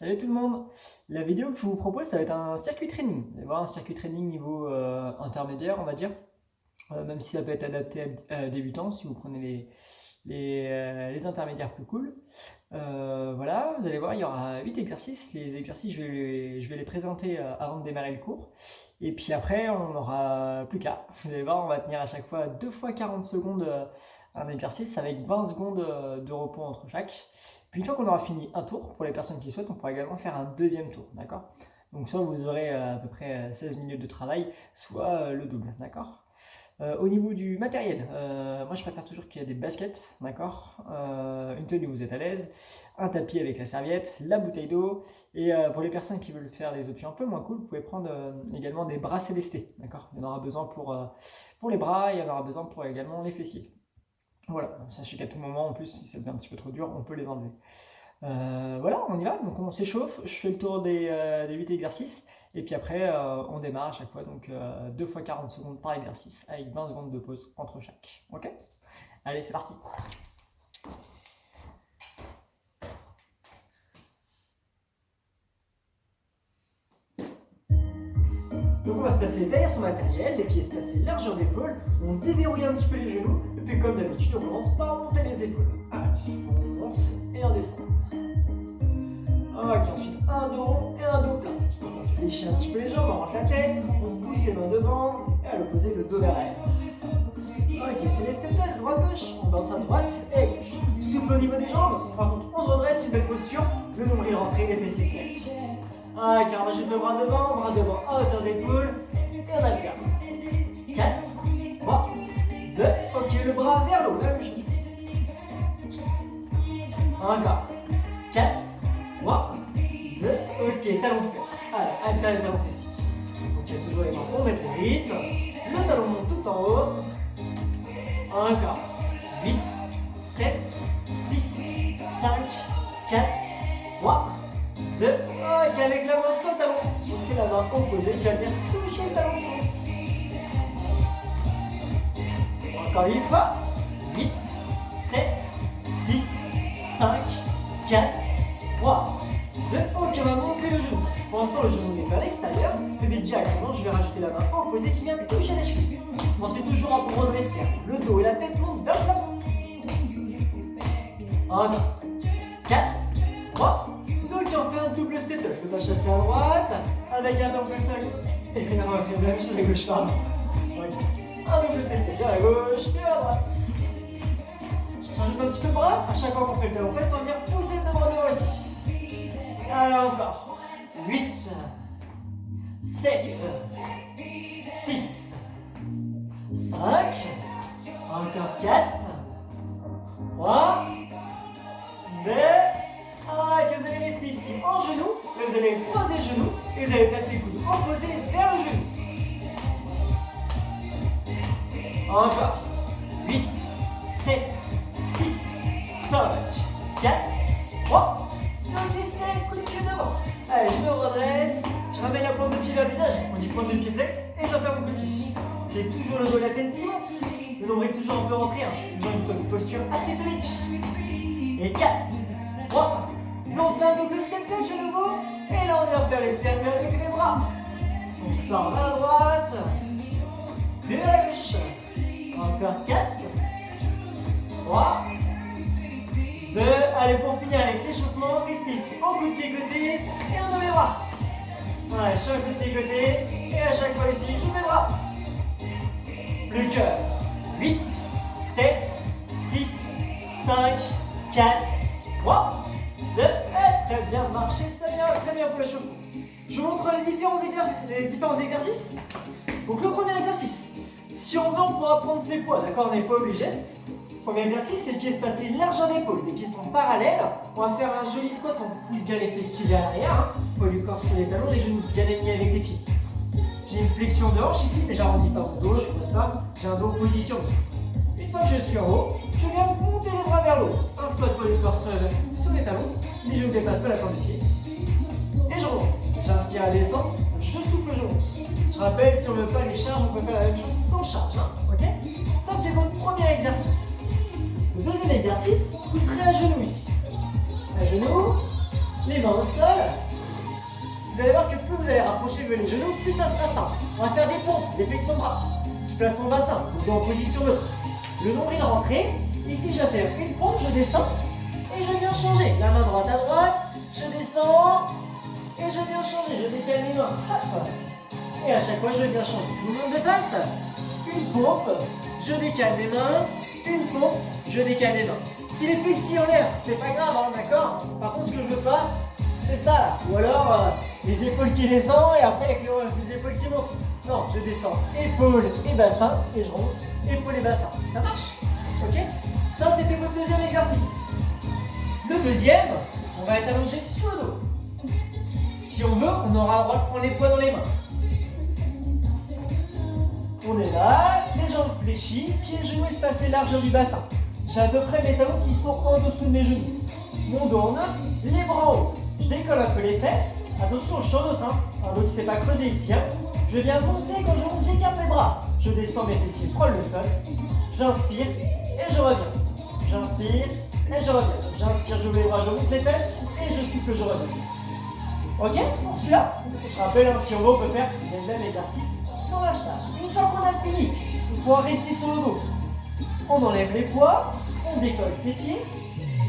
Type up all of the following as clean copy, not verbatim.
Salut tout le monde! La vidéo que je vous propose, ça va être un circuit training. Vous allez voir un circuit training niveau intermédiaire, on va dire. Même si ça peut être adapté à débutants, si vous prenez les intermédiaires plus cool. Voilà, vous allez voir, il y aura 8 exercices. Les exercices, je vais les présenter avant de démarrer le cours. Et puis après, on n'aura plus qu'à. Vous allez voir, on va tenir à chaque fois 2 fois 40 secondes un exercice avec 20 secondes de repos entre chaque. Puis une fois qu'on aura fini un tour, pour les personnes qui souhaitent, on pourra également faire un deuxième tour, d'accord? Donc soit vous aurez à peu près 16 minutes de travail, soit le double, d'accord? Au niveau du matériel, moi je préfère toujours qu'il y ait des baskets, d'accord, une tenue où vous êtes à l'aise, un tapis avec la serviette, la bouteille d'eau, et pour les personnes qui veulent faire des options un peu moins cool, vous pouvez prendre également des bracelets lestés, d'accord. Il y en aura besoin pour les bras, et il y en aura besoin pour également les fessiers. Voilà, sachez qu'à tout moment, en plus, si ça devient un petit peu trop dur, on peut les enlever. Voilà, on y va, donc on s'échauffe, je fais le tour des 8 exercices, et puis après on démarre à chaque fois, donc 2 fois 40 secondes par exercice, avec 20 secondes de pause entre chaque. Ok? Allez, c'est parti! Donc on va se placer derrière son matériel, les pieds espacés largeur d'épaule, on déverrouille un petit peu les genoux, et puis comme d'habitude on commence par monter les épaules. Allez, on monte et on descend. Ok, ensuite un dos rond et un dos plat. On fléchit un petit peu les jambes, on rentre la tête, on pousse les mains devant et à l'opposé le dos vers l'arrière. Ok, c'est les step touch, droite-gauche, on danse à droite et à gauche. Souple au niveau des jambes, par contre on se redresse, une belle posture, le nombril rentré, les fessiers serrés. Ok, on rajoute le bras devant à hauteur d'épaule et on alterne. 4, 3, 2, ok, le bras vers le haut, la même chose. Encore. 4, 3, 2, ok, talon fesse. Allez, alterne talon fessier. Ok, toujours les mains, on met le rythme. Le talon monte tout en haut. Encore. 8, 7, 6, 5, 4, 3, 2, ok, avec la main sur le talon. Donc c'est la main opposée qui va venir toucher le talon. Encore une fois. 8, 7, 6, 5, 4, 3, 2, ok, on va monter le genou. Pour l'instant, le genou n'est pas à l'extérieur, mais directement, je vais rajouter la main opposée qui vient toucher les chevilles. Pensez toujours à vous redresser, le dos et la tête montent vers le plafond. Encore. 4, 3, 2, ok, on fait un double step touch. Le pas chasser à droite, avec un talon fesse à gauche. Et là, on va faire la même chose à gauche, pardon. Ok. Un double step touch à la gauche et à la droite. J'ajoute un petit peu de bras. À chaque fois qu'on fait le talon fesse, on va venir pousser le bras devant ici. Allez, encore. 8, 7, 6, 5, encore 4, 3, 2, ok, vous allez rester ici en genou, et vous allez croiser le genou, et vous allez placer le coude opposé vers le genou. Encore. 8, 7, 6, 5, 4, 3, 2, glissez, coup de pied devant. Allez, je me redresse, je ramène la pointe de pied vers le visage, on dit pointe de pied flex, et je vais faire mon coup de pied. J'ai toujours le dos et la tête qui monte, le nombril toujours un peu rentré, je suis toujours une posture assez tonique. Et 4, 3, 2, on fait un double step touch de nouveau, et là on vient faire les cercles avec les bras. On part vers la droite, puis vers la gauche. Encore 4, 3, 2, allez, pour finir avec l'échauffement, restez ici en coup de pied côté et on ouvre les bras. Voilà, je fais un coup de pied côté et à chaque fois ici, j'ouvre mes bras. Le cœur. 8, 7, 6, 5, 4, 3, 2, très bien, marchez, ça vient très bien pour l'échauffement. Je vous montre les différents exercices. Donc le premier exercice, si on veut, on pourra prendre ses poids, d'accord, on n'est pas obligé. Premier exercice, les pieds espacés largeur d'épaule, les pieds sont parallèles. On va faire un joli squat, on pousse bien les fessiers vers l'arrière, poids du corps sur les talons, les genoux bien alignés avec les pieds. J'ai une flexion de hanche ici, mais j'arrondis pas mon dos, je pose pas, j'ai un dos positionné. Une fois que je suis en haut, je viens monter les bras vers le haut. Un squat poids du corps sur les talons, les genoux ne dépassent pas la pointe du pied. Et je remonte. J'inspire à descendre, je souffle, je monte. Je rappelle, si on ne veut pas les charges, on peut faire la même chose sans charge. Ok? Ça, c'est votre premier exercice. Le deuxième exercice, vous serez à genoux ici. À genoux, les mains au sol. Vous allez voir que plus vous allez rapprocher les genoux, plus ça sera simple. On va faire des pompes, des flexions de bras. Je place mon bassin, le dos en position neutre. Le nombril rentré. Ici, je vais faire une pompe, je descends et je viens changer. La main droite à droite, je descends et je viens changer. Je décale mes mains. Hop. Et à chaque fois, je viens changer. Mouvement de face. Une pompe, je décale mes mains. Une pompe, je décale les mains. Si les fessiers en l'air, c'est pas grave, hein, d'accord? Par contre, ce que je veux pas, c'est ça là. Ou alors, les épaules qui descendent et après avec les épaules qui montent. Non, je descends épaules et bassin et je remonte épaules et bassin. Ça marche? Ok? Ça, c'était votre deuxième exercice. Le deuxième, on va être allongé sur le dos. Si on veut, on aura le droit de prendre les poids dans les mains. On est là, les jambes fléchies, pieds, genoux espacés largeur du bassin. J'ai à peu près mes talons qui sont en dessous de mes genoux. Mon dos en neutre, les bras en haut. Je décolle un peu les fesses. Attention, je suis en neutre, hein. Un dos qui ne s'est pas creusé ici. Hein. Je viens monter, quand je monte, j'écarte les bras. Je descends, mes fessiers frôlent le sol. J'inspire et je reviens. J'inspire et je reviens. J'inspire, j'ouvre les bras, je monte les fesses et je souffle, je reviens. Ok? Pour celui-là, je rappelle, hein, si on veut, on peut faire le même exercice sans la charge. Une fois qu'on a fini, on pourra rester sur le dos. On enlève les poids, on décolle ses pieds,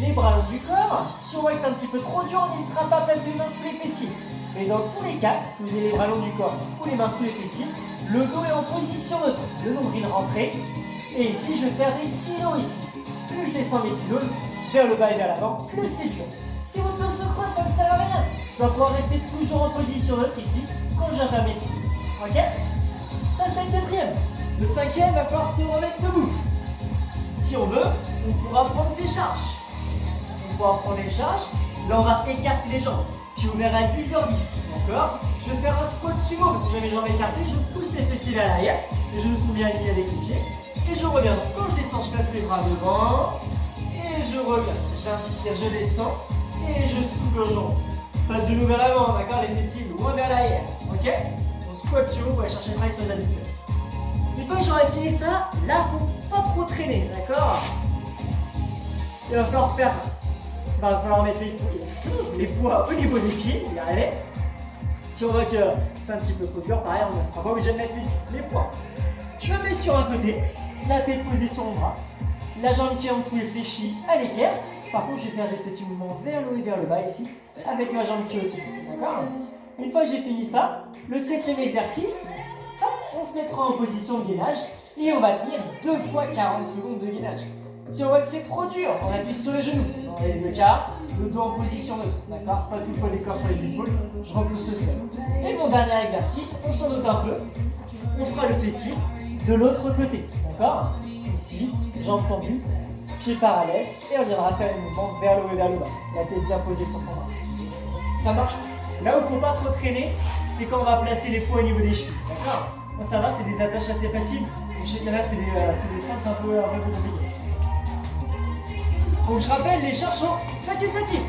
les bras long du corps. Si on voit que c'est un petit peu trop dur, on n'hésitera pas à placer les mains sous les fessiers. Mais dans tous les cas, vous avez les bras longs du corps ou les mains sous les fessiers, le dos est en position neutre, le nombril rentré. Et ici, je vais faire des ciseaux ici. Plus je descends mes ciseaux vers le bas et vers l'avant, plus c'est dur. Si votre dos se creuse, ça ne sert à rien. Je dois pouvoir rester toujours en position neutre ici quand je viens faire mes ciseaux. Ok? Ça, c'était le quatrième. Le cinquième, va falloir se remettre debout. Si on veut, on pourra prendre ses charges. On pourra prendre les charges. Là, on va écarter les jambes. Puis on verra à 10h10. D'accord? Je vais faire un squat sumo parce que j'ai mes jambes écartées. Je pousse les fessiers vers l'arrière. Les genoux sont bien alignés avec les pieds. Et je reviens. Donc, quand je descends, je place les bras devant. Et je reviens. J'inspire, je descends. Et je souffle, je remonte. Pas de genoux vers l'avant, d'accord? Les fessiers loin vers l'arrière. Ok? On squat sumo pour aller chercher le travail sur les adducteurs. Une fois que j'aurai fini ça, là, il ne faut pas trop traîner, d'accord? Il va falloir faire. Il va falloir mettre les poids au niveau des pieds, il y arriver. Si on voit que c'est un petit peu trop dur, pareil, on ne sera pas obligé de mettre les poids. Je me mets sur un côté, la tête posée sur mon bras, la jambe qui est en dessous est fléchie à l'équerre. Par contre, je vais faire des petits mouvements vers le haut et vers le bas ici, avec ma jambe qui est au-dessus, d'accord? Une fois que j'ai fini ça, le septième exercice, hop, on se mettra en position de gainage et on va tenir 2 fois 40 secondes de gainage. Si on voit que c'est trop dur, on appuie sur les genoux. Dans les deux cas, le dos en position neutre, d'accord? Pas tout le poids des corps sur les épaules, je repousse le sol. Et mon dernier exercice, on s'en note un peu. On fera le fessier de l'autre côté, d'accord? Ici, jambes tendues, pieds parallèles, et on viendra faire les mouvements vers le haut et vers le bas. La tête bien posée sur son bras. Ça marche? Là où il ne faut pas trop traîner, c'est quand on va placer les poids au niveau des chevilles, d'accord? Moi ça va, c'est des attaches assez faciles. Je sais que là, c'est des sens un peu compliqués. Donc je rappelle, les charges sont facultatives.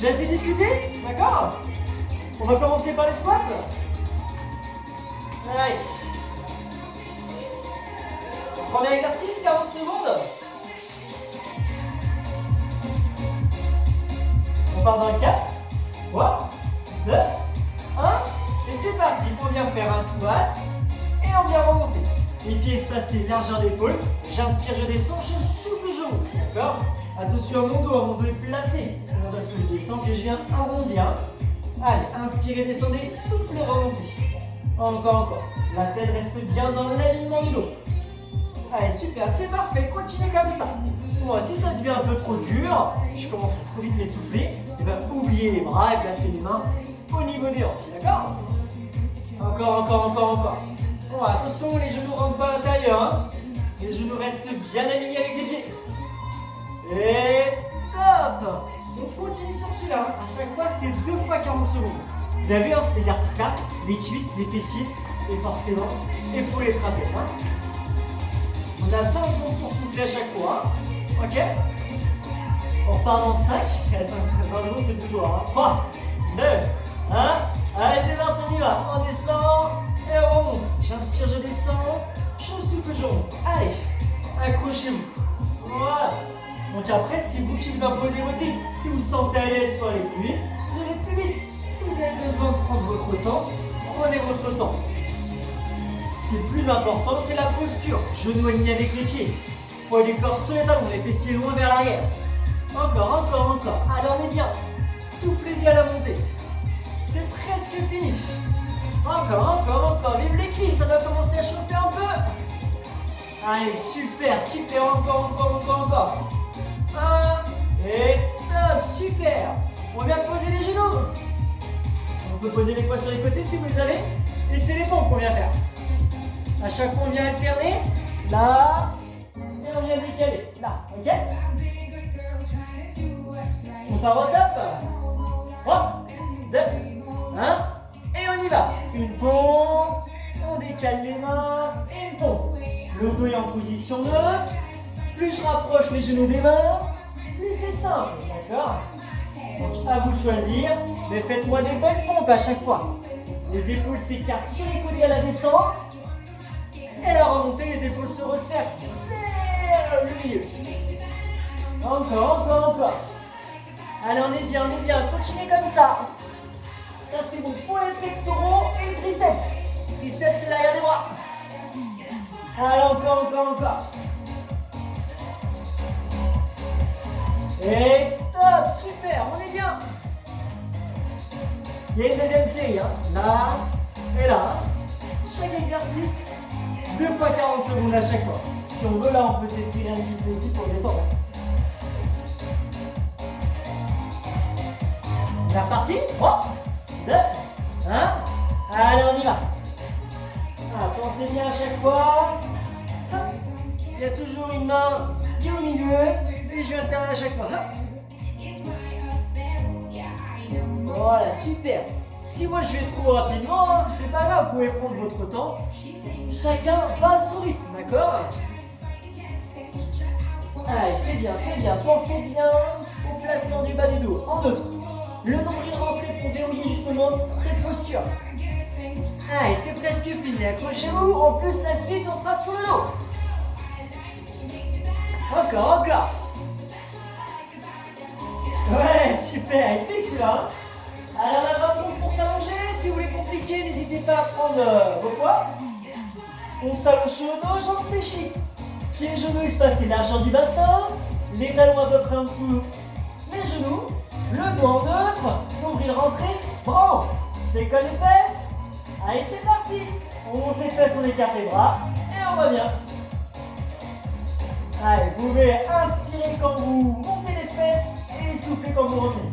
J'ai assez discuté, d'accord? On va commencer par les squats. Allez. Premier exercice, 40 secondes. On part dans le 4, 3, 2, 1. Et c'est parti. On vient faire un squat et on vient remonter. Les pieds espacés, largeur d'épaule. J'inspire, je descends, je souffle, je monte. D'accord? Attention à mon dos est placé. C'est pas parce que je descends que je viens arrondir. Allez, inspirez, descendez, soufflez, remontez. Encore. La tête reste bien dans l'alignement du dos. Allez, super, c'est parfait, continuez comme ça. Bon, si ça devient un peu trop dur, je commence à trop vite m'essouffler, et bien oubliez les bras et placez les mains au niveau des hanches, d'accord? Encore. Bon, attention, les genoux ne rentrent pas à l'intérieur, hein. Les genoux restent bien alignés avec les pieds. Et top! On continue sur celui-là, à chaque fois c'est 2 fois 40 secondes. Vous avez vu cet exercice-là, les cuisses, les fessiers, et forcément, épaules et trapèzes, hein. On a 20 secondes pour souffler à chaque fois. Hein. Ok? On repart dans 5. 20 secondes, c'est plus lourd. Hein. 3, 2, 1. Allez, c'est parti, on y va. On descend et on remonte. J'inspire, je descends. Je souffle, je remonte. Allez, accrochez-vous. Voilà. Donc après, c'est vous qui vous imposez votre rythme. Si vous vous sentez à l'aise pour aller plus vite, vous allez plus vite. Si vous avez besoin de prendre votre temps, prenez votre temps. Ce qui est le plus important, c'est la posture. Genoux alignés avec les pieds. Poids du corps sur les talons, les fessiers loin vers l'arrière. Encore, encore, encore. Allez, on est bien. Soufflez bien la montée. C'est presque fini. Encore, encore, encore. Vive les cuisses, ça va commencer à chauffer un peu. Allez, super, super. Encore, encore, encore, encore. Et top, super. On vient poser les genoux. On peut poser les poids sur les côtés si vous les avez. Et c'est les pompes qu'on vient faire. À chaque fois, on vient alterner. Là. Et on vient décaler. Là, ok? On part au top. 3, 2, 1. Et on y va. Une pompe. On décale les mains. Et une pompe. Le dos est en position neutre. Plus je rapproche les genoux des mains, plus c'est simple. D'accord? Donc à vous de choisir. Mais faites-moi des belles pompes à chaque fois. Les épaules s'écartent sur les côtés à la descente. Et à la remontée, les épaules se resserrent vers le milieu. Encore, encore, encore. Allez, on est bien, on est bien. Continuez comme ça. Ça, c'est bon pour les pectoraux et les triceps. Triceps, c'est l'arrière des bras. Allez, encore, encore, encore. Et top, super, on est bien. Il y a une deuxième série, hein. Là et là. Chaque exercice, 2 fois 40 secondes à chaque fois. Si on veut, là, on peut s'étirer un petit peu ici pour détendre. On est reparti. 3, 2, 1. Allez, on y va. Pensez bien à chaque fois. Hop. Il y a toujours une main qui est au milieu. Et je vais alterner à chaque fois. Voilà, super. Si moi je vais trop rapidement, hein, c'est pas grave, vous pouvez prendre votre temps. Chacun va à son rythme, d'accord? Allez, c'est bien, c'est bien. Pensez bien au placement du bas du dos. En neutre. Le nombril rentré pour verrouiller justement cette posture. Allez, c'est presque fini. Accrochez-vous. En plus, la suite, on sera sur le dos. Encore, encore. Ouais, super. Il fait celui-là. Alors, on a 20 secondes pour s'allonger. Si vous voulez compliquer, n'hésitez pas à prendre vos poids. On s'allonge sur le dos, j'en fléchis. Pieds, genoux espacés, largeur du bassin. Les talons à peu près en dessous. Les genoux. Le dos en neutre. Nombril rentré. Bon. Je décolle les fesses. Allez, c'est parti. On monte les fesses, on écarte les bras. Et on revient. Allez, vous pouvez inspirer quand vous montez les fesses et souffler quand vous revenez.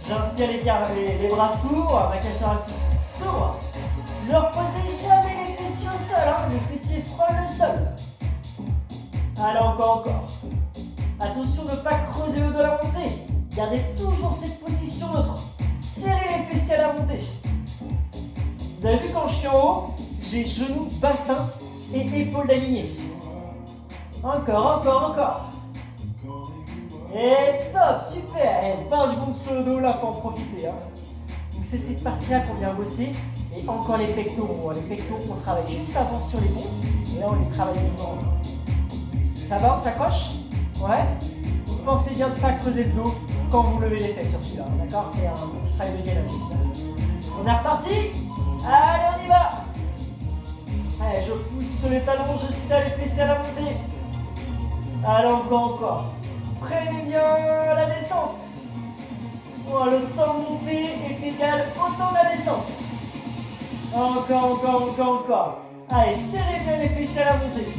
J'inspire les bras sourds, ma cage thoracique s'ouvre. Ne reposez jamais les fessiers au sol, hein. Les fessiers frôlent le sol. Allez, encore, encore. Attention de ne pas creuser le dos à la montée. Gardez toujours cette position neutre. Serrez les fessiers à la montée. Vous avez vu quand je suis en haut, j'ai genoux, bassin et épaules alignées. Encore, encore, encore. Et top, super. Et 20 secondes sur le dos, là, pour en profiter. Hein. Donc c'est cette partie-là qu'on vient bosser. Et encore les pectoraux. Les pectoraux, on travaille juste avant sur les bons. Et là, on les travaille toujours. Ça va, on s'accroche? Ouais. Donc pensez bien de ne pas creuser le dos quand vous levez les fesses sur celui-là. D'accord? C'est un petit travail de gainage ici. On est reparti? Allez, on y va. Allez, je pousse sur les talons, je serre les fessiers à la montée. Allez, encore, encore. Prenez bien la descente. Oh, le temps de montée est égal au temps de la descente. Encore, encore, encore, encore. Allez, serrez bien les fessiers à la montée.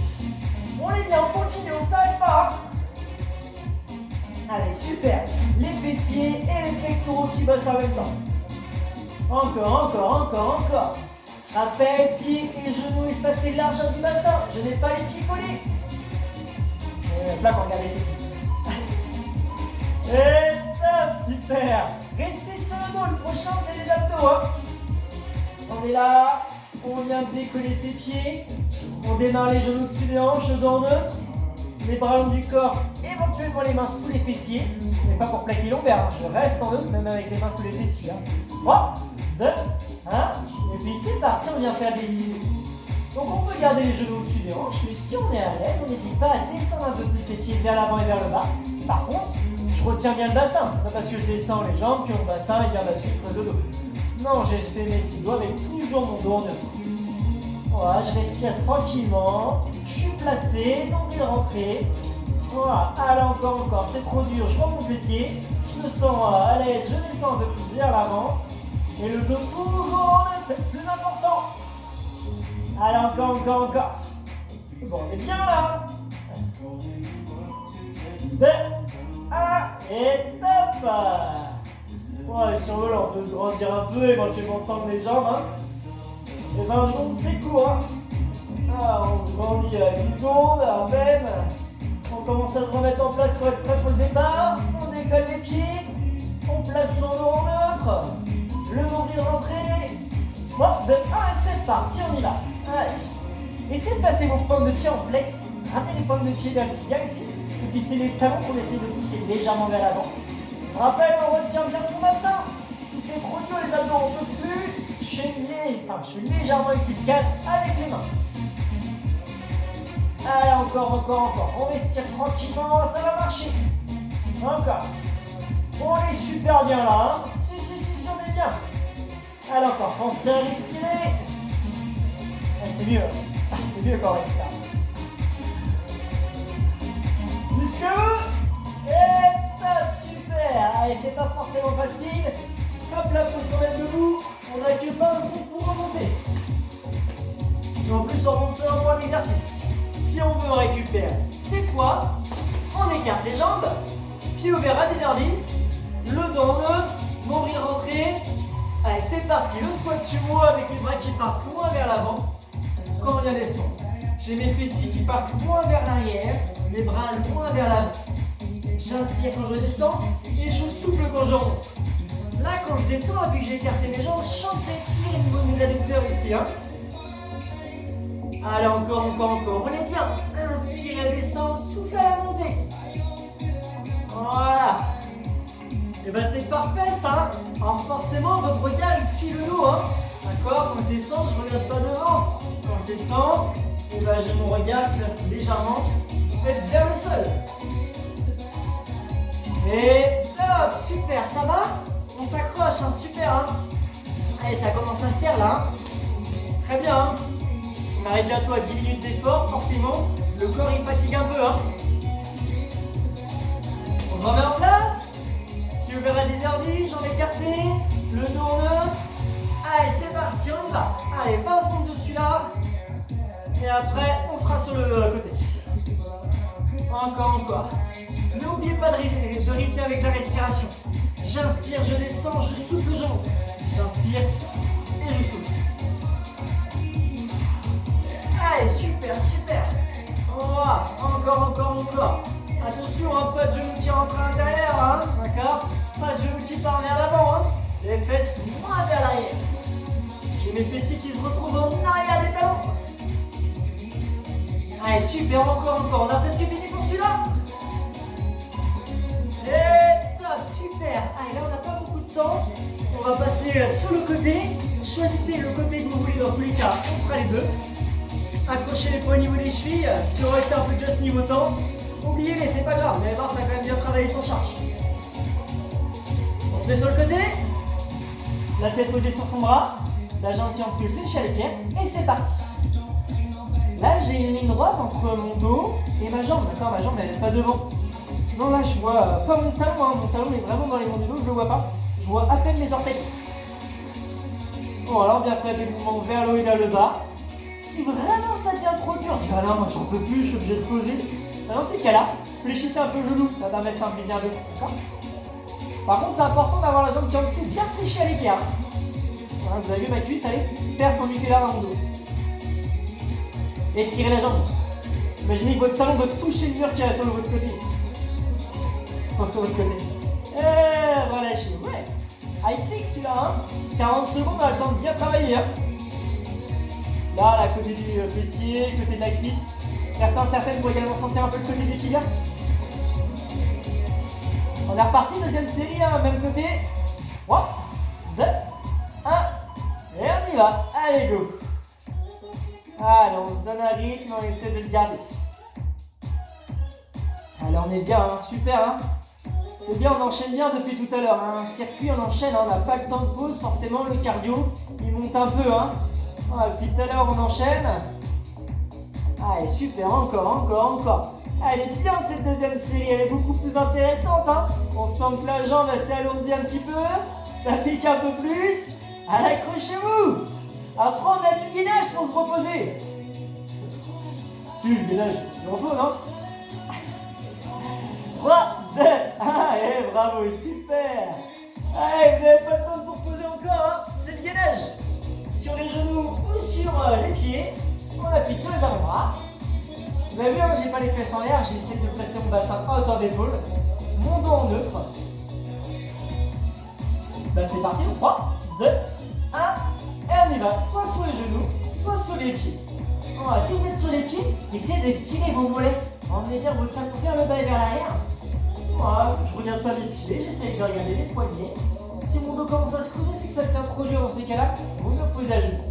On est bien, on continue, on ne s'arrête pas. Allez, super. Les fessiers et les pectoraux qui bossent en même temps. Encore, encore, encore, encore. Je rappelle, pieds et genoux espacés, largeur du bassin. Je n'ai pas les pieds collés. Là, qu'on regarde ses pieds. Et top, super. Restez sur le dos, le prochain c'est les abdos. Hein. On est là, on vient décoller ses pieds. On démarre les genoux dessus des hanches, le dos en neutre. Les bras longs du corps, éventuellement les mains sous les fessiers. Mais pas pour plaquer l'ombaire, hein. Je reste en neutre, même avec les mains sous les fessiers. Hein. 3, 2, 1. Et puis c'est parti, on vient faire des ciseaux. Donc on peut garder les genoux au-dessus des hanches, mais si on est à l'aise, on n'hésite pas à descendre un peu plus les pieds vers l'avant et vers le bas. Par contre, je retiens bien le bassin, c'est pas parce que je descends les jambes que mon bassin est bien basculé creuse le dos. Non, j'ai fait mes ciseaux avec toujours mon dos en dessous. Voilà, je respire tranquillement, je suis placé, nombril rentré. Voilà, allez encore, c'est trop dur, je remonte les pieds, je me sens à l'aise, je descends un peu plus vers l'avant. Et le dos toujours en net, c'est le plus important. Allez, encore. Bon, on est bien là. 2, 1, et top. Ouais, sur le là, on peut se grandir un peu, éventuellement tendre les jambes. Hein. Et 20 secondes, c'est court. Hein. Ah, on se grandit à 10 secondes, à peine. On commence à se remettre en place pour être prêt pour le départ. On décolle les pieds. On place son dos en neutre. Le nombril rentré. Bon, de 1 à 7, parti, on y va. Allez. Essayez de passer vos paumes de pied en flex. Ramenez les paumes de pied vers le tibia ici. Et puis c'est les talons qu'on essaie de pousser légèrement vers l'avant. Je rappelle, on retient bien son bassin. Si c'est trop dur, les abdos, on ne peut plus. Je fais légèrement une petite cale avec les mains. Allez, encore. On respire tranquillement, ça va marcher. Encore. On est super bien là. Hein. Si, on est bien. Allez, encore. Pensez à respirer. C'est mieux. C'est mieux quand on respire. Jusque et top, super. Allez, c'est pas forcément facile. Hop là, faut se remettre debout. On n'a que 20 secondes pour remonter. Et en plus, on remonte sur un point d'exercice. Si on veut récupérer, c'est quoi? On écarte les jambes, pieds ouverts à 10h10, le dos en neutre, nombril rentré. Allez, c'est parti. Le squat sumo avec les bras qui partent loin vers l'avant. Quand on y a des sons. J'ai mes fessiers qui partent loin vers l'arrière, mes bras loin vers l'avant. J'inspire quand je descends et je souffle quand je remonte. Là, quand je descends, vu que j'ai écarté mes jambes, je sens que ça étire au niveau de mes adducteurs ici. Hein. Allez, encore. On est bien. Inspire et descend, souffle à la montée. Voilà. Et ben c'est parfait ça. Alors forcément, votre regard il suit le dos. Hein. D'accord? Quand je descends, je ne regarde pas devant. Quand je descends, et ben j'ai mon regard qui va légèrement être vers le sol. Et hop, super, ça va? On s'accroche, hein, super. Hein. Allez, ça commence à faire là. Très bien. Hein. On arrive bientôt à 10 minutes d'effort, forcément. Le corps il fatigue un peu. Hein. On se remet en place. Pieds ouverts à 10h10, jambes écartées. Le dos en neutre. Allez, c'est parti, on y va. Allez, 20 secondes dessus là. Et après, on sera sur le côté. Encore. N'oubliez pas de rythmer avec la respiration. J'inspire, je descends, je souffle, je monte. J'inspire et je souffle. Allez, super. Voilà, encore. Attention, hein, pas de genou qui rentre à l'intérieur, hein, d'accord? Pas de genou qui part vers l'avant, hein. Les fesses moins vers l'arrière. J'ai mes fessiers qui se retrouvent en arrière des talons. Allez, super, encore. On a presque fini pour celui-là. Et top, super. Allez, là, on n'a pas beaucoup de temps. On va passer sur le côté. Choisissez le côté que vous voulez dans tous les cas. On fera les deux. Accrochez les poings au niveau des chevilles. Si on reste un peu juste niveau temps, oubliez-les, c'est pas grave. Vous allez voir, ça a quand même bien travaillé sans charge. On se met sur le côté. La tête posée sur son bras. La jambe qui entre le fléchis à l'équerre. Et c'est parti. Là, j'ai une ligne droite entre mon dos et ma jambe. D'accord, ma jambe, elle n'est pas devant. Non, là, je vois pas mon talon. Hein. Mon talon est vraiment dans les monts du dos, je le vois pas. Je vois à peine mes orteils. Bon, alors, bien fait, des mouvements vers le haut et vers le bas. Si vraiment ça devient trop dur, je dis, ah là, moi, j'en peux plus, je suis obligé de poser. Dans ces cas-là, fléchissez un peu le genou. Ça va permettre de simplifier un peu. D'accord. Par contre, c'est important d'avoir la jambe qui est en dessous bien fléchie à l'écart. Voilà, vous avez vu ma cuisse, elle est perpendiculaire à mon dos. Étirez la jambe. Imaginez que votre talon va toucher le mur qui est sur votre côté ici. Enfin, sur votre côté. Et relâchez. Ouais. High kick celui-là. Hein. 40 secondes, on a le temps de bien travailler. Hein. Là, à côté du fessier, côté de la cuisse. Certaines vont également sentir un peu le côté du tibia. On est reparti, deuxième série, hein, même côté. 3, 2, 1. Et on y va. Allez, go. Allez, on se donne un rythme, on essaie de le garder. Allez, on est bien, hein, super. Hein. C'est bien, on enchaîne bien depuis tout à l'heure. Hein. Un circuit, on enchaîne, hein, on n'a pas le temps de pause. Forcément, le cardio, il monte un peu. Hein. Voilà, depuis tout à l'heure, on enchaîne. Allez, super, encore. Elle est bien cette deuxième série, elle est beaucoup plus intéressante. Hein. On sent que la jambe, elle s'est alourdie un petit peu. Ça pique un peu plus. Allez, accrochez-vous. Après, on a du gainage pour se reposer. Si, le gainage, il en faut, non? 3, 2, 1, et bravo, super. Allez, vous n'avez pas le temps de vous reposer encore, hein. C'est le gainage. Sur les genoux ou sur les pieds, on appuie sur les avant-bras. Vous avez vu, hein, j'ai pas les fesses en l'air, j'essaie de placer mon bassin à hauteur d'épaule, mon dos en neutre. Bah c'est parti, 3, 2, 1, et on y va, soit sur les genoux, soit sur les pieds. Voilà, si vous êtes sur les pieds, essayez d'étirer vos mollets, emmenez bien vos talons vers le bas et vers l'arrière. Voilà, je regarde pas mes pieds, j'essaie de regarder les poignets. Si mon dos commence à se creuser, c'est que ça devient trop dur dans ces cas-là, vaut mieux poser à genoux.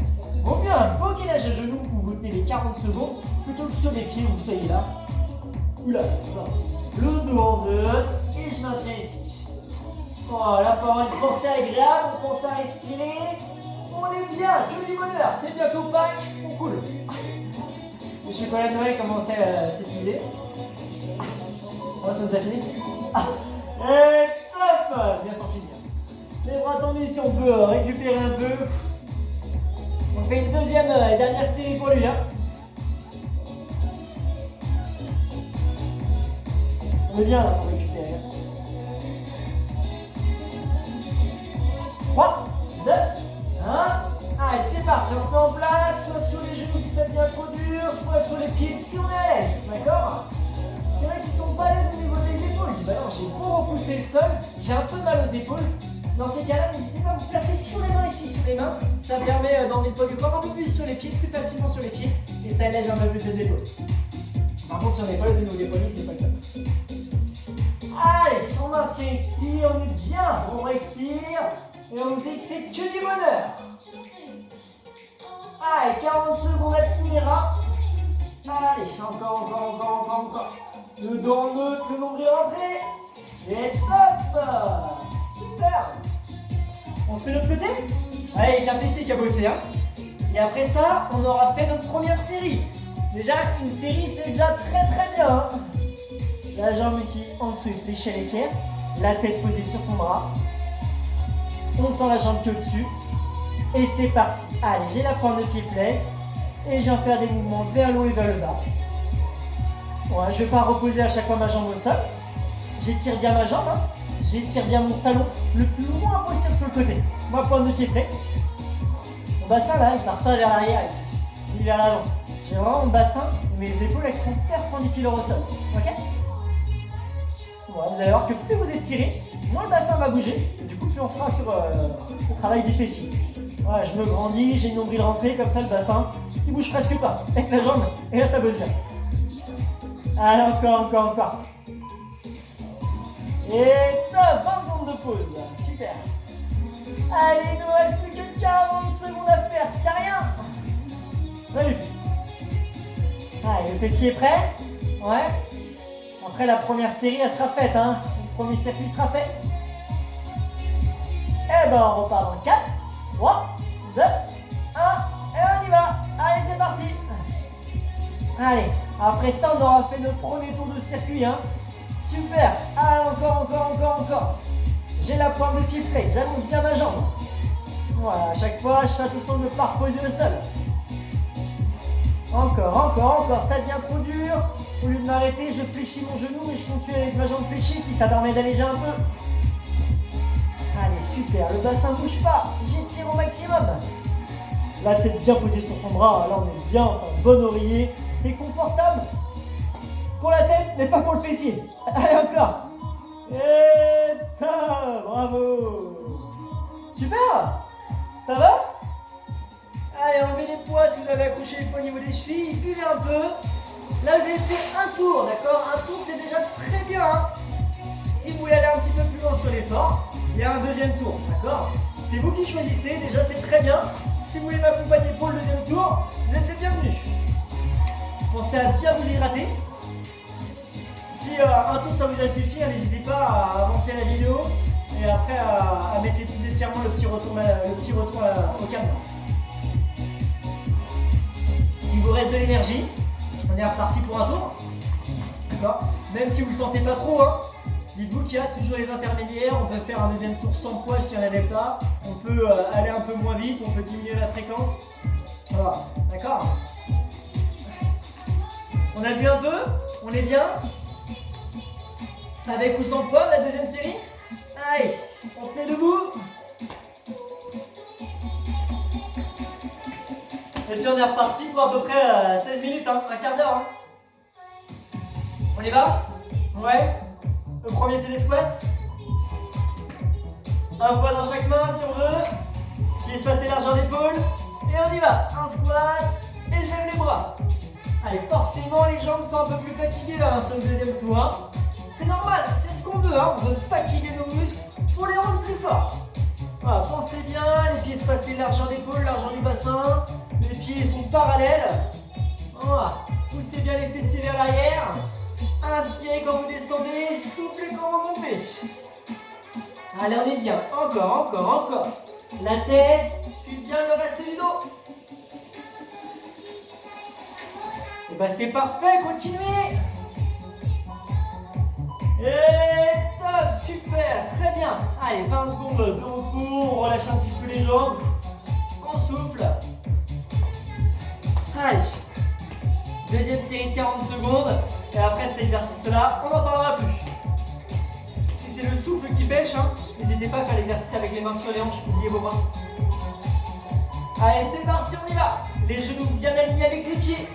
Vaut mieux un beau gainage à genoux où vous tenez les 40 secondes plutôt que sur les pieds où vous soyez là. Oula, le dos en neutre et je maintiens ici. Voilà, pour avoir une pensée agréable, on pense à respirer. On est bien, que du bonheur, c'est bientôt Pâques, on coule. Le chocolat de Noël commence à s'épuiser. Oh, c'est déjà fini. Et hop, bien s'en finir. Les bras tendus si on peut récupérer un peu. On fait une deuxième et dernière série pour lui. Hein. On est bien là pour récupérer. 3, 2, 1. Allez, c'est parti. On se met en place. Soit sur les genoux si ça devient trop dur, soit sur les pieds si on est à l'aise. D'accord? S'il y en a qui sont balèzes au niveau des épaules, je dis bah non, j'ai beau repousser le sol, j'ai un peu mal aux épaules. Dans ces cas-là, n'hésitez pas à vous placer sur les mains ici, sur les mains. Ça permet d'emmener le poids du corps un peu plus sur les pieds, plus facilement sur les pieds. Et ça allège un peu plus les épaules. Par contre, si on n'est pas les épaules des poignets, c'est pas le cas. Allez, on maintient ici, on est bien. On respire. Et on dit que c'est que du bonheur. Allez, 40 secondes à tenir. Allez, encore. Le dos en neutre, le nombril rentré. Et hop! Super! On se met de l'autre côté? Allez, il y a qu'un PC qui a bossé. Hein. Et après ça, on aura fait notre première série. Déjà, une série, c'est déjà très bien. Hein. La jambe qui en dessous est fléchée à l'équerre. La tête posée sur son bras. On tend la jambe que au-dessus. Et c'est parti. Allez, j'ai la pointe de pied flex. Et je viens faire des mouvements vers le haut et vers le bas. Ouais, je ne vais pas reposer à chaque fois ma jambe au sol. J'étire bien ma jambe. Hein. J'étire bien mon talon le plus loin possible sur le côté. Ma pointe de pied flex. Mon bassin là, il part pas vers l'arrière ici. Il est vers l'avant. J'ai vraiment mon bassin, mes épaules elles sont perpendiculaires au sol. Ok? Voilà, vous allez voir que plus vous étirez, moins le bassin va bouger. Et du coup, plus on sera sur le travail du fessier. Voilà, je me grandis, j'ai une nombril rentrée, comme ça le bassin, il bouge presque pas. Avec la jambe, et là ça bosse bien. Allez, encore. Et top, 20 secondes de pause. Super. Allez, il nous reste plus que 40 secondes à faire, c'est rien. Salut. Allez, le fessier est prêt? Ouais. Après la première série, elle sera faite. Hein. Le premier circuit sera fait. Et ben, on repart dans 4, 3, 2, 1. Et on y va. Allez, c'est parti. Allez, après ça, on aura fait notre premier tour de circuit. Hein. Super. Allez, encore. J'ai la pointe de pied flex, j'allonge bien ma jambe. Voilà, à chaque fois, je fais attention de ne pas reposer au sol. Encore, ça devient trop dur. Au lieu de m'arrêter, je fléchis mon genou et je continue avec ma jambe fléchie si ça permet d'alléger un peu. Allez, super, le bassin ne bouge pas, j'étire au maximum. La tête bien posée sur son bras, là on est bien, enfin, bon oreiller, c'est confortable. Pour la tête, mais pas pour le fessier. Allez, encore. Et top, bravo. Super. Ça va? Allez, enlevez les poids si vous avez accroché les poids au niveau des chevilles, buvez un peu. Là, vous avez fait un tour, d'accord? Un tour, c'est déjà très bien. Hein. Si vous voulez aller un petit peu plus loin sur l'effort, il y a un deuxième tour, d'accord? C'est vous qui choisissez, déjà c'est très bien. Si vous voulez m'accompagner pour le deuxième tour, vous êtes les bienvenus. Pensez à bien vous hydrater. Si un tour ça vous a suffi, n'hésitez pas à avancer la vidéo et après à mettre les petits étirements, le petit retour au calme. S'il vous reste de l'énergie, on est reparti pour un tour. D'accord. Même si vous ne le sentez pas trop, hein, dites-vous qu'il y a toujours les intermédiaires. On peut faire un deuxième tour sans poids s'il n'y en avait pas. On peut aller un peu moins vite, on peut diminuer la fréquence. Voilà, d'accord. On a bu un peu, on est bien. Avec ou sans poids, la deuxième série. Allez, on se met debout. Et puis on est reparti pour à peu près 16 minutes, hein, un quart d'heure. Hein. On y va? Ouais. Le premier c'est des squats. Un poids dans chaque main si on veut. Qui espace largeur d'épaule. Et on y va. Un squat. Et je lève les bras. Allez, forcément les jambes sont un peu plus fatiguées là sur le deuxième tour. Hein. C'est normal, c'est ce qu'on veut. Hein. On veut fatiguer nos muscles pour les rendre plus forts. Voilà, pensez bien, les pieds espacés largeur d'épaule, largeur du bassin. Les pieds sont parallèles. Voilà. Poussez bien les fessiers vers l'arrière. Inspirez quand vous descendez, soufflez quand vous montez. Allez, on est bien. Encore, encore, encore. La tête suit bien le reste du dos. Et bah c'est parfait, continuez. Et top, super, très bien. Allez, 20 secondes de repos, on relâche un petit peu les jambes. On souffle. Allez. Deuxième série de 40 secondes. Et après cet exercice-là, on n'en parlera plus. Si c'est le souffle qui pêche, hein, n'hésitez pas à faire l'exercice avec les mains sur les hanches, oubliez vos bras. Allez, c'est parti, on y va. Les genoux bien alignés avec les pieds.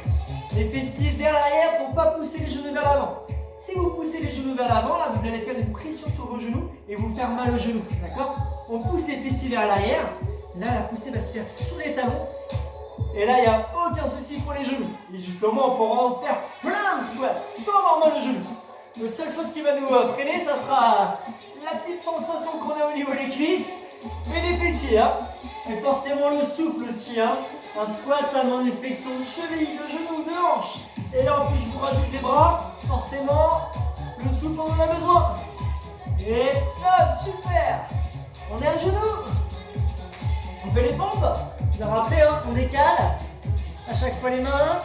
Les fessiers vers l'arrière pour ne pas pousser les genoux vers l'avant. Si vous poussez les genoux vers l'avant, là, vous allez faire une pression sur vos genoux et vous faire mal aux genoux. D'accord? On pousse les fessiers vers l'arrière. Là, la poussée va se faire sous les talons. Et là, il n'y a aucun souci pour les genoux. Et justement, on pourra en faire plein de squats sans avoir mal aux genoux. La seule chose qui va nous freiner, ça sera la petite sensation qu'on a au niveau des cuisses et des fessiers. Hein. Et forcément, le souffle aussi. Hein. Un squat, ça demande une flexion de cheville, de genoux, de hanche. Et là, en plus, je vous rajoute les bras. Forcément, le souffle, on en a besoin. Et top, super. On est à genoux. On fait les pompes. Vous vous rappelez, hein, on décale. À chaque fois les mains.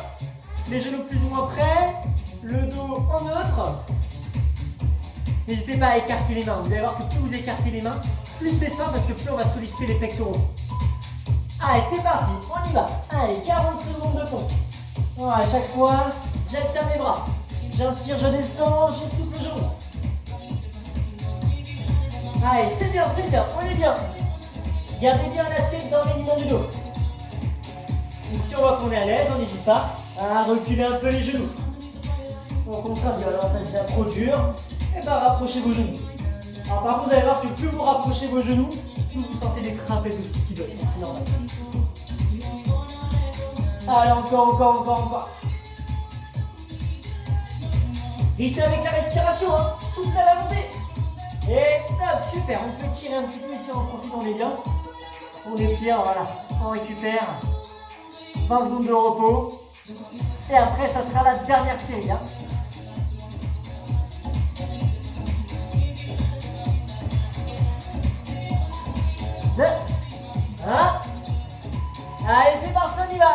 Les genoux plus ou moins près. Le dos en neutre. N'hésitez pas à écarter les mains. Vous allez voir que plus vous écartez les mains, plus c'est simple parce que plus on va solliciter les pectoraux. Allez, c'est parti, on y va. Allez, 40 secondes de pompe. Voilà, à chaque fois, j'alterne les bras. J'inspire, je descends, je souffle, je monte. Allez, c'est bien, on est bien. Gardez bien la tête dans l'alignement du dos. Donc si on voit qu'on est à l'aise, on n'hésite pas à reculer un peu les genoux. Au contraire, alors ça devient trop dur, et bien rapprochez vos genoux. Alors par contre, vous allez voir que plus vous rapprochez vos genoux, plus vous sentez les trapèzes aussi qui bossent, c'est normal. Allez, encore. Rythme avec la respiration, hein. Souffle à la montée. Et top, super, on peut tirer un petit peu ici, on en profite, on est bien. On étire, voilà, on récupère. 20 secondes de repos. Et après, ça sera la dernière série. Hein. Deux. Un. Allez, c'est parti, on y va.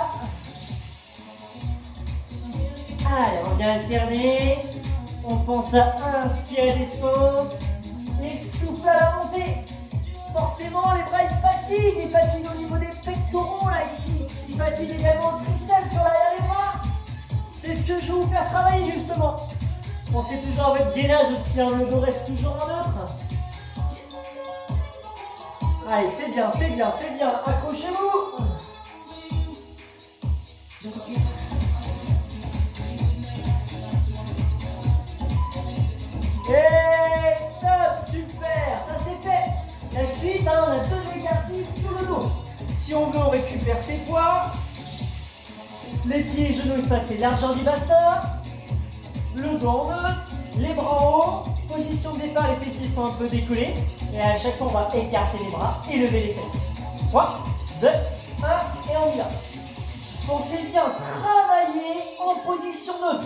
Allez, on vient alterner. On pense à inspirer, descendre. Et souffle à la montée. Forcément, les bras ils fatiguent au niveau des pectoraux là ici. Ils fatiguent également le triceps sur l'arrière des bras. C'est ce que je vais vous faire travailler justement. Pensez toujours à votre gainage aussi, hein. Le dos reste toujours en neutre. Allez, c'est bien. Accrochez-vous. Et top, super, ça c'est fait. La suite, hein, on a 2 exercices sur le dos. Si on veut, on récupère ses poids. Les pieds et genoux espacés, largeur du bassin. Le dos en neutre, les bras en haut. Position de départ, les fessiers sont un peu décollés. Et à chaque fois, on va écarter les bras et lever les fesses. 3, 2, et on y va. Pensez bien travailler en position neutre.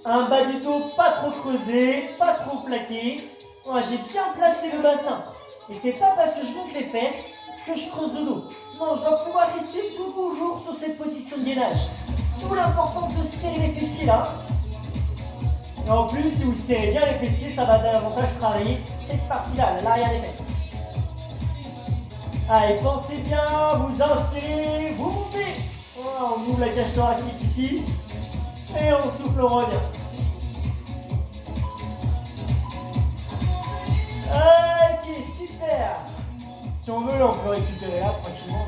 Un bas du dos pas trop creusé, pas trop plaqué. Voilà, j'ai bien placé le bassin. Et c'est pas parce que je monte les fesses que je creuse le dos. Non, je dois pouvoir rester toujours sur cette position de gainage. D'où l'importance de serrer les fessiers là. Et en plus, si vous serrez bien les fessiers, ça va davantage travailler cette partie-là, l'arrière des fesses. Allez, pensez bien, vous inspirez, vous montez. Voilà, on ouvre la cage thoracique ici. Et on souffle, on revient. Ok, super. Si on veut, là, on peut récupérer là tranquillement.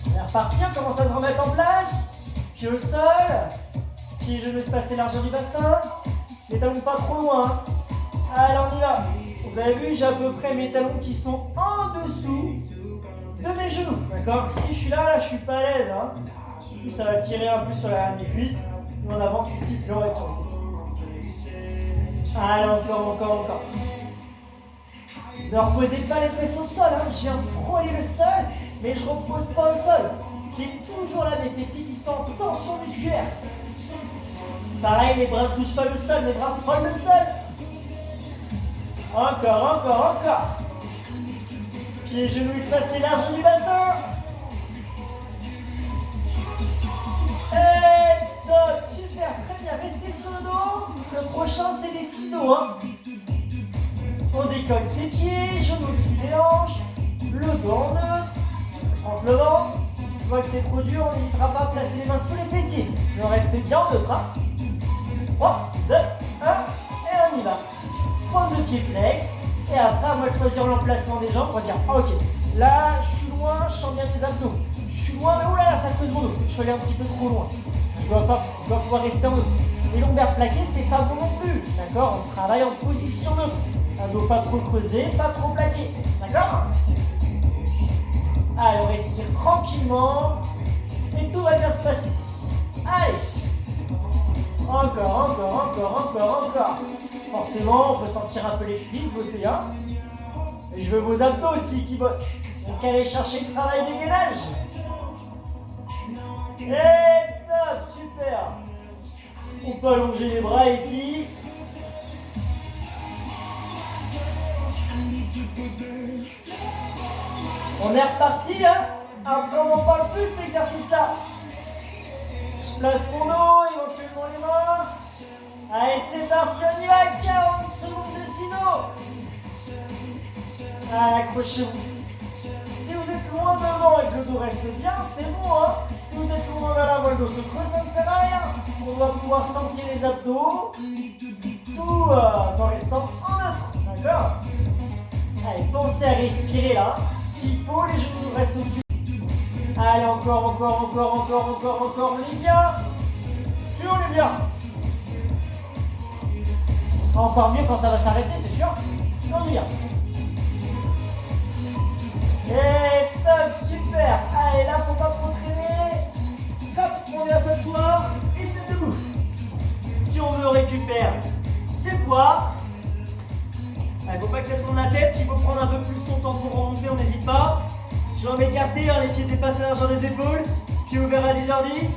On est reparti, on commence à se remettre en place. Pied au sol. Pieds et genoux espacés largeur du bassin. Les talons pas trop loin. Allez, on y va. Vous avez vu, j'ai à peu près mes talons qui sont en dessous de mes genoux. D'accord? Si je suis là, je suis pas à l'aise. Hein. Puis ça va tirer un peu sur la des cuisses. Nous on avance ici, puis on va être sur les fessiers. Allez, encore. Ne reposez pas les fesses au sol. Hein. Je viens frôler le sol, mais je repose pas au sol. J'ai toujours là mes fessiers qui sont en tension musculaire. Pareil, les bras ne touchent pas le sol, mes bras frôlent le sol. Encore. Pieds et genoux espacés large du bassin. Et top, super, très bien. Restez sur le dos. Le prochain, c'est des ciseaux. Hein. On décolle ses pieds, genoux au-dessus des hanches, le dos en neutre. Je rentre le ventre. Je vois que c'est trop dur, on n'hésitera pas à placer les mains sous les fessiers. Mais on reste bien en neutre. Hein. 3, 2, 1, et on y va. Prendre le pied flex, et après, à moi de choisir l'emplacement des jambes pour dire ok, là, je suis loin, je sens bien mes abdos. Je suis loin, mais oh là là, ça creuse mon dos, c'est que je suis allé un petit peu trop loin. Je dois pouvoir rester en neutre. Les lombaires plaqués, c'est pas bon non plus. D'accord? On travaille en position neutre. Un dos pas trop creusé, pas trop plaqué. D'accord? Allez, on respire tranquillement. Et tout va bien se passer. Allez. Encore. Forcément, on peut sentir un peu les cuisses bosser. Hein? Et je veux vos abdos aussi qui bossent. Donc allez chercher le travail des gainages. Et top, super. On peut allonger les bras ici. On est reparti, hein? Après, on n'en parle plus cet exercice-là. Je place mon dos, éventuellement les mains. Allez, c'est parti, on y va. 40 secondes de ciseaux. Allez, accrochez-vous. Si vous êtes loin devant et que le dos reste bien, c'est bon, hein? Si vous êtes loin vers l'avant, le dos se creuse, ça ne sert à rien. On va pouvoir sentir les abdos, tout en restant en neutre, d'accord? Allez, pensez à respirer là. S'il faut, les genoux restent au-dessus. Allez, encore. On est bien. Puis on est bien. Ce sera encore mieux quand ça va s'arrêter, c'est sûr. On est bien. Et top, super. Allez, là, faut pas trop traîner. Hop, on vient s'asseoir et se mettre debout. Si on veut récupérer ses poids, il ne faut pas que ça tourne la tête. S'il faut prendre un peu plus son temps pour remonter, on n'hésite pas. Jambes écartées, les pieds dépassent la largeur des épaules. Pieds ouverts à 10h10.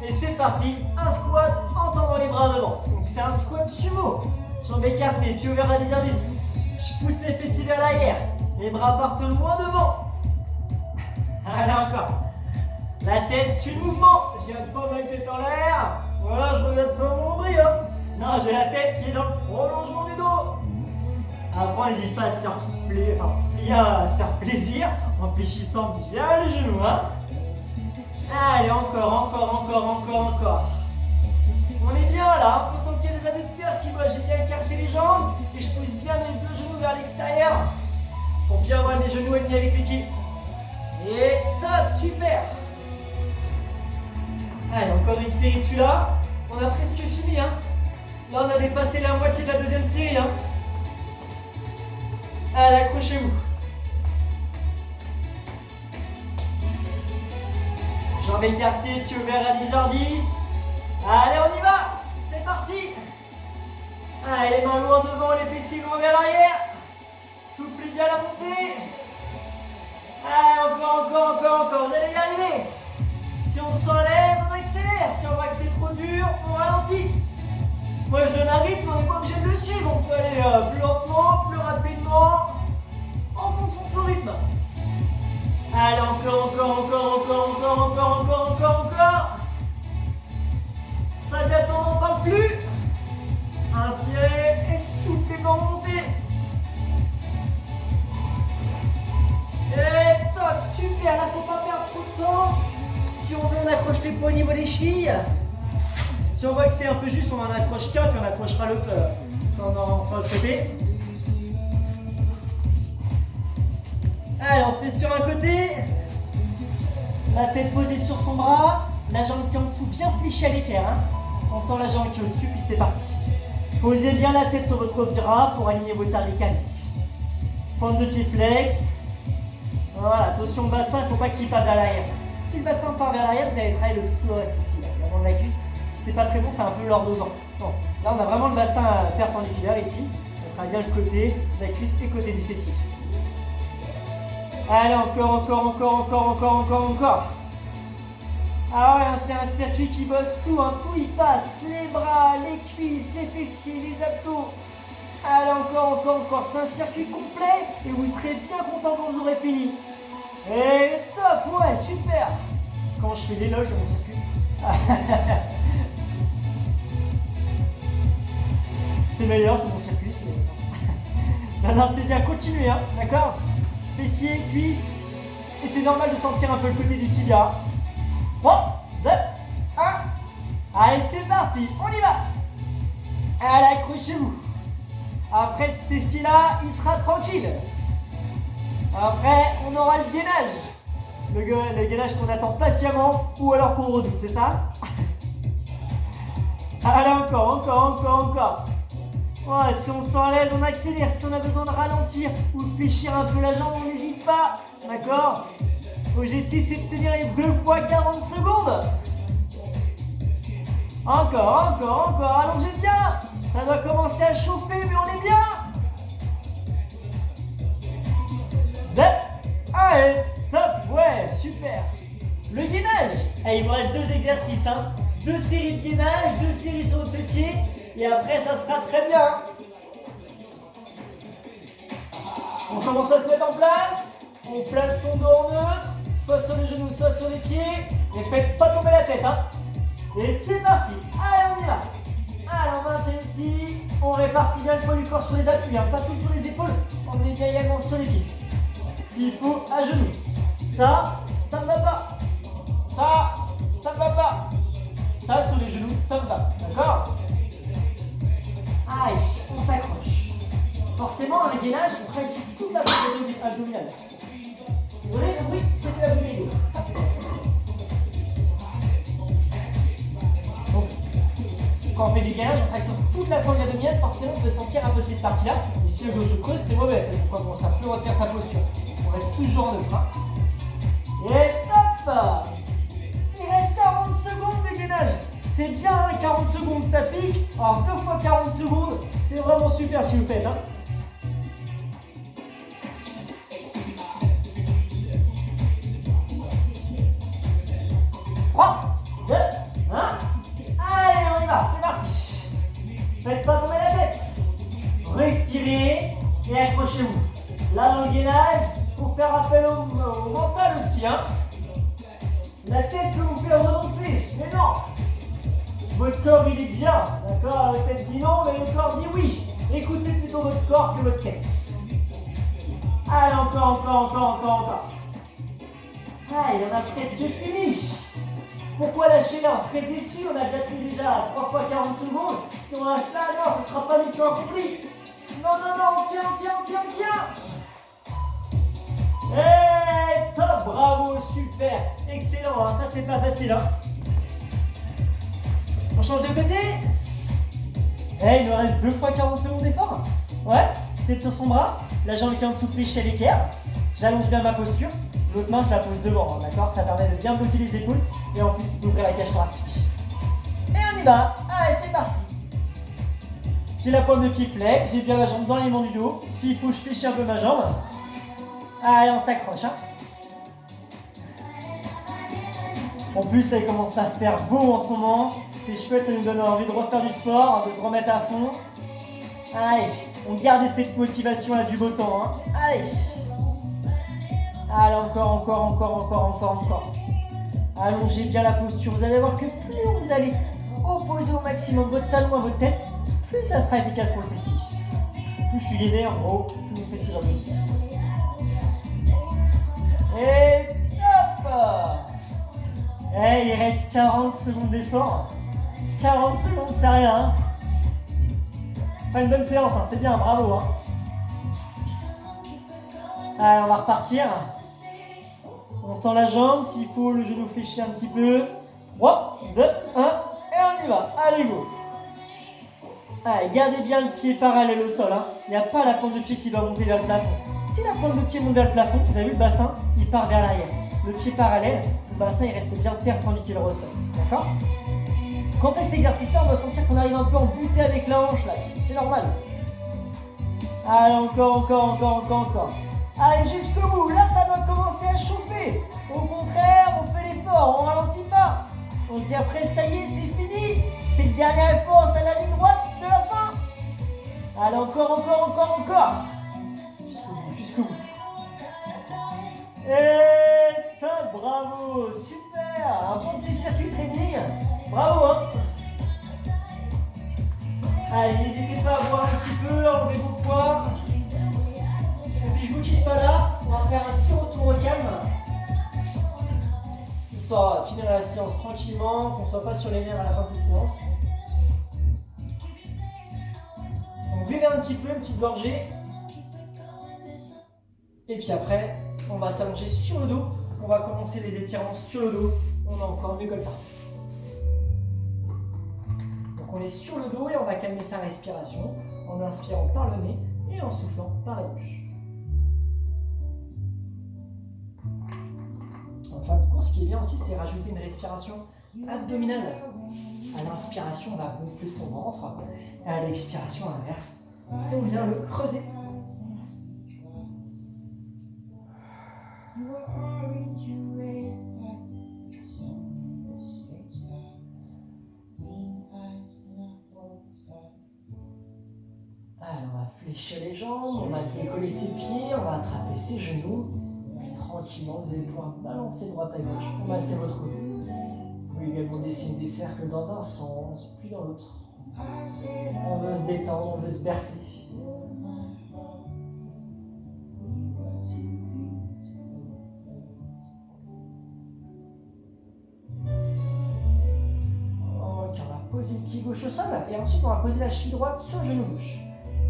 Et c'est parti. Un squat en tendant les bras devant. Donc c'est un squat sumo. Jambes écartées, pieds ouverts à 10h10. Je pousse les fessiers vers l'arrière. Les bras partent loin devant. Allez, encore. La tête suit le mouvement. Je regarde pas ma tête en l'air. Voilà, je regarde pas mon nombril. Hein. Non, j'ai la tête qui est dans le prolongement du dos. Après, on n'hésite pas à se faire à se faire plaisir en fléchissant bien les genoux. Hein. Allez, encore. On est bien là. Il faut sentir les adducteurs qui bougent. J'ai bien écarté les jambes et je pousse bien mes deux genoux vers l'extérieur pour bien avoir les genoux alignés avec les pieds. Et top, super. Allez, encore une série de celui-là. On a presque fini. Hein. Là, on avait passé la moitié de la deuxième série. Hein. Allez, accrochez-vous. Jambes écartées, pieds ouverts à 10h10. Allez, on y va. C'est parti. 3, 2, 1, et on y va. Allez, les mains loin devant, les fessiers loin vers l'arrière. Soufflez bien la montée. Allez, encore, vous allez y arriver. Si on se sent à l'aise, on accélère. Si on voit que c'est trop dur, on ralentit. Moi je donne un rythme, on n'est pas obligé de le suivre. On peut aller plus lentement, plus rapidement, en fonction de son rythme. Allez, encore. Ça vient attendre, on ne parle plus. Inspirez et soufflez pour monter. Et toc, super, là faut pas perdre trop de temps. Si on veut, on accroche les poids au niveau des chevilles. Si on voit que c'est un peu juste, on en accroche qu'un, puis on accrochera l'autre quand on fera l'autre côté. Allez, on se met sur un côté. La tête posée sur son bras. La jambe qui est en dessous bien fléchie à l'équerre. Hein. On tend la jambe qui est au-dessus, puis c'est parti. Posez bien la tête sur votre bras pour aligner vos cervicales ici. Pointe de pied flex. Voilà, attention au bassin, il ne faut pas qu'il parte vers l'arrière. Si le bassin part vers l'arrière, vous allez travailler le psoas ici, l'avant de la cuisse. C'est pas très bon, c'est un peu lordosant. Non, là on a vraiment le bassin perpendiculaire ici. On travaille bien le côté de la cuisse et le côté du fessier. Allez, encore. Ah ouais, hein, c'est un circuit qui bosse tout, hein, tout y passe. Les bras, les cuisses, les fessiers, les abdos. Allez, encore. C'est un circuit complet et vous serez bien content quand vous aurez fini. Et top, ouais, super. Quand je fais l'éloge de mon circuit. C'est meilleur, c'est mon circuit. Non, c'est bien, continuez, hein, d'accord? Fessiers, cuisses. Et c'est normal de sentir un peu le côté du tibia. 3, 2, 1. Allez, c'est parti, on y va. Allez, accrochez-vous. Après ce fessier-là, il sera tranquille. Après, on aura le gainage. Le gainage qu'on attend patiemment ou alors qu'on redoute, c'est ça? Allez, encore. Voilà, si on se sent à l'aise, on accélère. Si on a besoin de ralentir ou de fléchir un peu la jambe, on n'hésite pas. D'accord? L'objectif, c'est de tenir les 2 fois 40 secondes. Encore. Allongez bien. Ça doit commencer à chauffer, mais on est bien. Allez, top, ouais, super. Le gainage. Il vous reste 2 exercices, hein. 2 séries de gainage, 2 séries sur votre fessier. Et après, ça sera très bien. On commence à se mettre en place. On place son dos en neutre, soit sur les genoux, soit sur les pieds. Et faites pas tomber la tête, hein. Et c'est parti. Allez, on y va. Allez, on maintient ici. On répartit bien le poids du corps sur les appuis, hein. Pas tout sur les épaules. On est bien également sur les pieds. S'il faut, à genoux. Ça ne va pas. Ça ne va pas. Ça, sur les genoux, ça me va. D'accord? Allez, on s'accroche. Forcément, un gainage, on travaille sur toute la zone abdominale. Désolé, le bruit, c'était l'abdominal. Donc, quand on fait du gainage, on travaille sur toute la zone abdominale. Forcément, on peut sentir un peu cette partie-là. Et si le dos se creuse, c'est mauvais. C'est pourquoi on commence à plus retenir sa posture. On reste toujours en neutre. Et top! Il reste 40 secondes de gainage. C'est bien, hein, 40 secondes, ça pique. Alors 2 fois 40 secondes, c'est vraiment super si vous faites. Hein. Allez, on y va, c'est parti. Faites pas tomber la tête. Respirez et accrochez-vous. Là, dans le gainage, pour faire appel au mental aussi. Hein. La tête peut vous faire renoncer, mais non. Votre corps, il est bien, d'accord? La tête dit non, mais le corps dit oui. Écoutez plutôt votre corps que votre tête. Allez, encore. Ah, il en a presque fini. Pourquoi lâcher là? On serait déçu, on a déjà tenu déjà 3 fois 40 secondes. Si on lâche là, non, ce ne sera pas mission accomplie. Non, on tient. Et top, bravo, super, excellent, hein. Ça c'est pas facile. Hein. On change de côté. Il nous reste 2 fois 40 secondes d'effort. Ouais, tête sur son bras, la jambe qui est en dessous fléchée à l'équerre. J'allonge bien ma posture. L'autre main, je la pose devant, hein, d'accord? Ça permet de bien bloquer les épaules et en plus d'ouvrir la cage thoracique. Et on y va. Allez, c'est parti. J'ai la pointe de pied flex, j'ai bien la jambe dans l'alignement du dos. S'il faut, je fléchis un peu ma jambe. Allez, on s'accroche. Hein. En plus, ça commence à faire beau en ce moment. C'est chouette, ça nous donne envie de refaire du sport, de se remettre à fond. Allez, on garde cette motivation là du beau temps. Hein. Allez. Allez, encore. Allongez bien la posture. Vous allez voir que plus vous allez opposer au maximum votre talon à votre tête, plus ça sera efficace pour le fessier. Plus je suis gainé, en gros, plus le fessier va bosser. Et top! Il reste 40 secondes d'effort. 40 secondes, c'est rien. Hein. Pas une bonne séance, hein. C'est bien, bravo. Hein. Allez, on va repartir. On tend la jambe, s'il faut, le genou fléchit un petit peu. 3, 2, 1, et on y va. Allez, go. Allez, gardez bien le pied parallèle au sol. Hein. Il n'y a pas la pointe de pied qui doit monter vers le plafond. Si la pointe de pied monte vers le plafond, vous avez vu le bassin, il part vers l'arrière. Le pied parallèle, le bassin il reste bien perpendiculaire au sol. D'accord? Quand on fait cet exercice-là, on va sentir qu'on arrive un peu en butée avec la hanche là. C'est normal. Allez, encore. Allez, jusqu'au bout. Là, ça doit commencer à chauffer. Au contraire, on fait l'effort, on ralentit pas. On se dit après, ça y est, c'est fini. C'est le dernier effort, c'est la ligne droite de la fin. Allez, encore. Jusqu'au bout. Et top, bravo, super. Un bon petit circuit training. Bravo, hein. Allez, n'hésitez pas à boire un petit peu, enlevez vos poids. Et puis je vous quitte pas là, on va faire un petit retour au calme. Histoire de finir la séance tranquillement, qu'on ne soit pas sur les nerfs à la fin de cette séance. Donc buvez un petit peu, une petite gorgée. Et puis après, on va s'allonger sur le dos. On va commencer les étirements sur le dos. On a encore mieux comme ça. Donc on est sur le dos et on va calmer sa respiration en inspirant par le nez et en soufflant par la bouche. En fin de course, ce qui est bien aussi, c'est rajouter une respiration abdominale. À l'inspiration, on va gonfler son ventre. Et à l'expiration, à l'inverse, on vient le creuser. Alors, on va fléchir les jambes, on va décoller ses pieds, on va attraper ses genoux. Puis tranquillement, vous allez pouvoir balancer droite à gauche pour masser votre dos. Vous pouvez également dessiner des cercles dans un sens, puis dans l'autre. On veut se détendre, on veut se bercer. Ok, on va poser le pied gauche au sol et ensuite on va poser la cheville droite sur le genou gauche.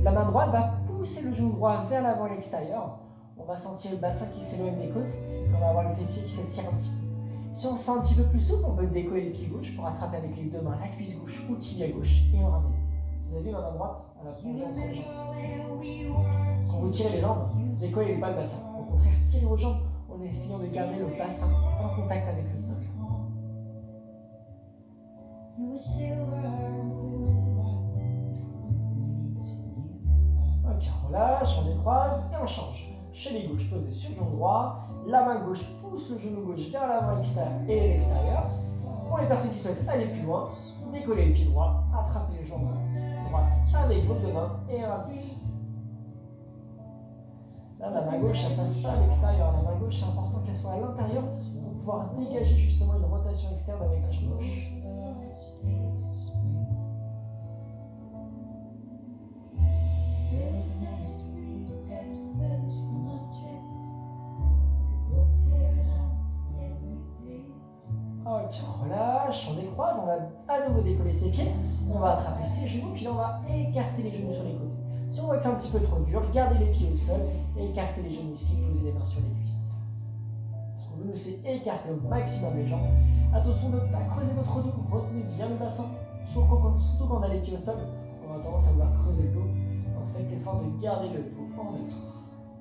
La main droite va pousser le genou droit vers l'avant et l'extérieur. On va sentir le bassin qui s'éloigne des côtes et on va avoir le fessier qui s'étire un petit peu. Si on se sent un petit peu plus souple, on peut décoller le pied gauche pour attraper avec les deux mains la cuisse gauche ou tibia gauche et on ramène. Vous avez vu ma main droite? Elle va plonger entre les jambes. Quand vous tirez les jambes, décollez pas le bassin. Au contraire, tirez vos jambes en essayant de garder le bassin en contact avec le sol. Ok, on relâche, on décroise et on change. Cheville gauche posée sur le genou droit, la main gauche pousse le genou gauche vers l'avant et l'extérieur. Pour les personnes qui souhaitent aller plus loin, décollez le pied droit, attrapez les jambes droites avec vos deux mains et ramenez. Là, la main gauche, elle passe pas à l'extérieur. La main gauche, c'est important qu'elle soit à l'intérieur pour pouvoir dégager justement une rotation externe avec la jambe gauche. Ok, on relâche, on décroise, on va à nouveau décoller ses pieds, on va attraper ses genoux, puis là on va écarter les genoux sur les côtés. Si on voit que c'est un petit peu trop dur, gardez les pieds au sol et écartez les genoux ici, posez les mains sur les cuisses. Ce qu'on veut, c'est écarter au maximum les jambes. Attention de ne pas creuser votre dos, retenez bien le bassin, surtout quand on a les pieds au sol, on a tendance à vouloir creuser le dos. Faites l'effort de garder le dos en neutre.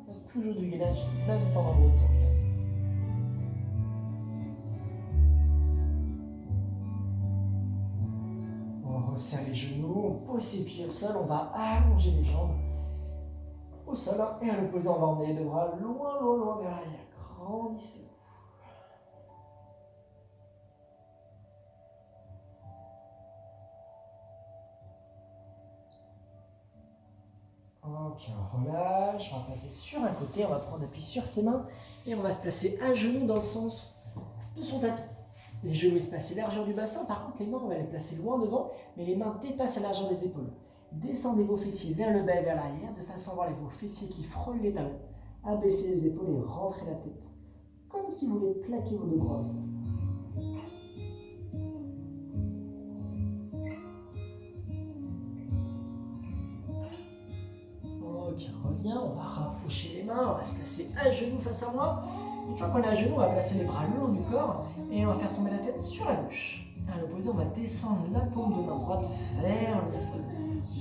Faites toujours du gainage, même pendant le retour. On serre les genoux, on pose ses pieds au sol, on va allonger les jambes au sol. Et à l'opposé, on va emmener les deux bras loin, loin, loin vers l'arrière. Grandissez. Ok, on relâche, on va passer sur un côté, on va prendre appui sur ses mains et on va se placer à genoux dans le sens de son tapis. Les genoux espacés largeur du bassin, par contre les mains on va les placer loin devant, mais les mains dépassent la largeur des épaules. Descendez vos fessiers vers le bas et vers l'arrière, de façon à avoir vos fessiers qui frôlent les talons. Abaissez les épaules et rentrez la tête, comme si vous voulez plaquer vos deux bras au sol. Ok, on revient, on va rapprocher les mains, on va se placer à genoux face à moi. Une fois qu'on est à genoux, on va placer les bras le long du corps et on va faire tomber la tête sur la gauche. À l'opposé, on va descendre la paume de main droite vers le sol.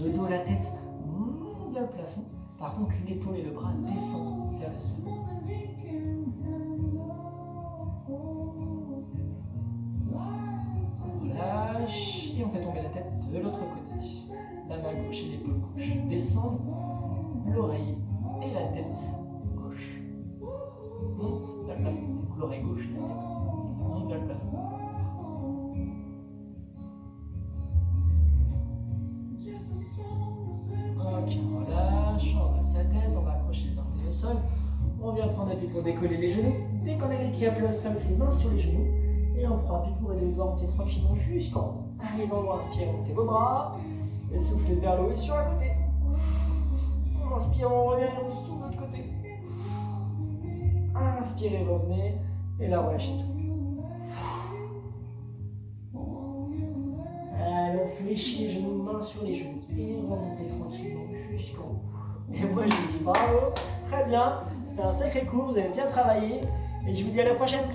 Le dos, la tête monte vers le plafond. Par contre, l'épaule et le bras descendent vers le sol. On lâche et on fait tomber la tête de l'autre côté. La main gauche et l'épaule gauche descendent. L'oreille et la tête gauche monte vers le plafond. Donc l'oreille gauche et la tête montent vers le plafond. Ok, on relâche, on dresse sa tête, on va accrocher les orteils au sol. On vient prendre appui pour décoller les genoux. Décoller les pieds à plat au sol, ses mains sur les genoux. Et on prend appui pour aider les doigts à monter tranquillement jusqu'en haut. Arrivant à inspirer, montez vos bras. Et soufflez vers le haut et sur un côté. Inspire, on revient et on souffle de l'autre côté. Inspirez, revenez. Et là, relâchez tout. Allez, on fléchit les genoux, mains sur les genoux. Et remontez tranquillement jusqu'en haut. Et moi, je vous dis bravo. Très bien. C'était un sacré cours. Vous avez bien travaillé. Et je vous dis à la prochaine.